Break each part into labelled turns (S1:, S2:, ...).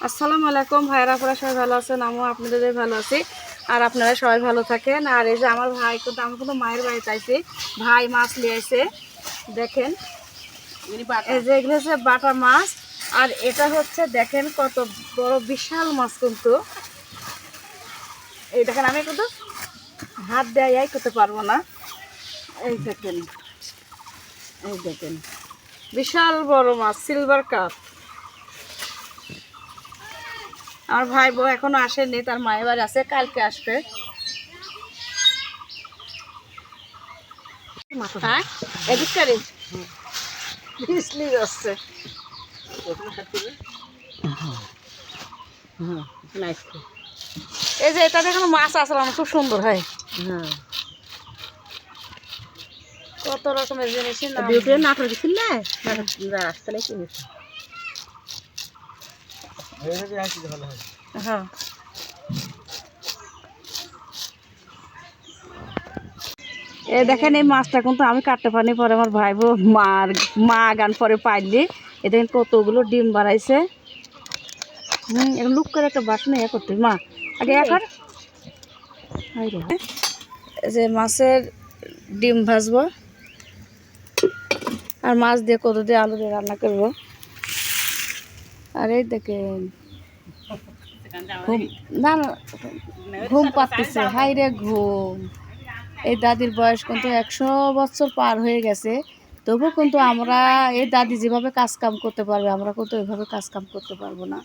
S1: আসসালামু আলাইকুম ভাইরা, আপনারা সবাই ভালো আছেন? আমিও আপনাদের ভালো আছি। আর আপনারা সবাই ভালো থাকেন। আর এই যে আমার ভাই আমি কিন্তু মায়ের বাড়িতে আইছি, ভাই মাছ নিয়ে আসছে। দেখেন এই যে এগুলো হচ্ছে বাটা মাছ, আর এটা হচ্ছে দেখেন কত বড় বিশাল মাছ। কিন্তু এই দেখেন আমি কিন্তু হাত দেয় করতে পারবো না। এই দেখেন, এই দেখেন বিশাল বড় মাছ, সিলভার কাপ। আমার ভাই বউ এখনো আসেনি, তার মায়ের বাড়ি আছে, কালকে আসবে। হ্যাঁ এদিক করে পিছলি যাচ্ছে। এই যে এটা দেখুন মাছ আসলে খুব সুন্দর হয়। কত রকমের জিনিস নাটক দিচ্ছিল না রাস্তায় কিনেছি। হ্যাঁ এই দেখেন এই মাছটা কিন্তু আমি কাটতে পারিনি, পরে আমার ভাই বউ মা গান পরে পাইলি। এ দেখেন কতগুলো ডিম বাড়াইছে। লুক করে একটা বাসনে করতে মা আগে এখন যে মাছের ডিম ভাজবো, আর মাছ দিয়ে কত দিয়ে আলু দিয়ে রান্না করবো। আর এই দেখেন না ঘুম পাচ্ছে, হাই রে ঘুম। এই দাদির বয়স কিন্তু 100 বছর পার হয়ে গেছে, তবু কিন্তু আমরা এই দাদি যেভাবে কাজ কাম করতে পারবে আমরা কিন্তু ওইভাবে কাজ কাম করতে পারবো না।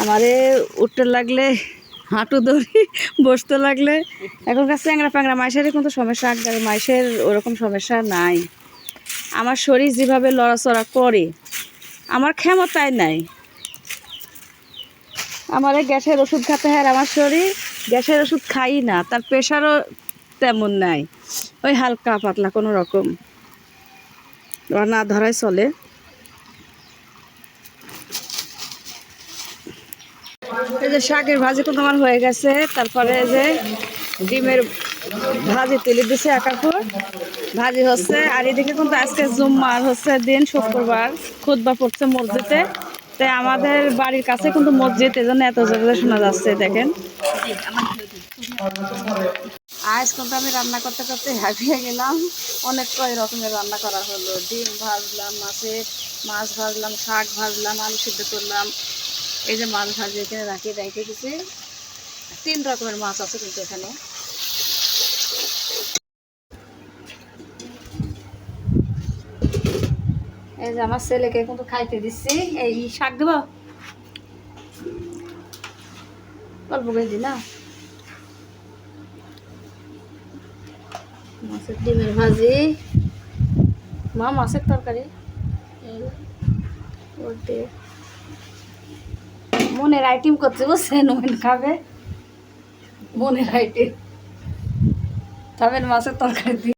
S1: আমারে উঠতে লাগলে হাঁটু ধরি, বসতে লাগলে এখনকার চ্যাংরা প্যাংরা মাইসেরই কিন্তু সমস্যা, আগের মাইসের ওরকম সমস্যা নাই। আমার শরীর যেভাবে লড়াচড়া করে আমার ক্ষমতাই নাই। আমার গ্যাসের ওষুধ খেতে হয়, আর আমার শরীর গ্যাসের ওষুধ খাই না, তার প্রেশারও তেমন নাই, ওই হালকা পাতলা কোনো রকম না ধরাই চলে। এই যে শাকের ভাজি কিন্তু আমার হয়ে গেছে, তারপরে যে ডিমের ভাজি তুলে দিছে একাপুর ভাজি হচ্ছে। আর এদিকে কিন্তু আজকে জুম্মার হচ্ছে দিন, শুক্রবার খুতবা পড়ছে মসজিদে। তাই আমাদের বাড়ির কাছে কিন্তু মসজিদ, এজন্য এত জোরে শোনা যাচ্ছে। দেখেন আজ কিন্তু আমি রান্না করতে করতে হাঁপিয়ে গেলাম। অনেক কয় রকমের রান্না করা হলো, ডিম ভাজলাম, মাছ ভাজলাম, শাক ভাজলাম, আলু সিদ্ধ করলাম। এই যে মাছ ভাজি এখানে রেখে দিচ্ছি, 3 রকমের মাছ আছে কিন্তু এখানে। এই যে আমার ছেলেকে কিন্তু খাইতে দিচ্ছি। এই শাক দেব অল্প করে দি না, মাছের ডিমের ভাজি, মাছের তরকারি। মনের আইটেম করছে বুঝছেন, মন খাবে মনের আইটেম, খাবেন মাছের তরকারি দিয়ে।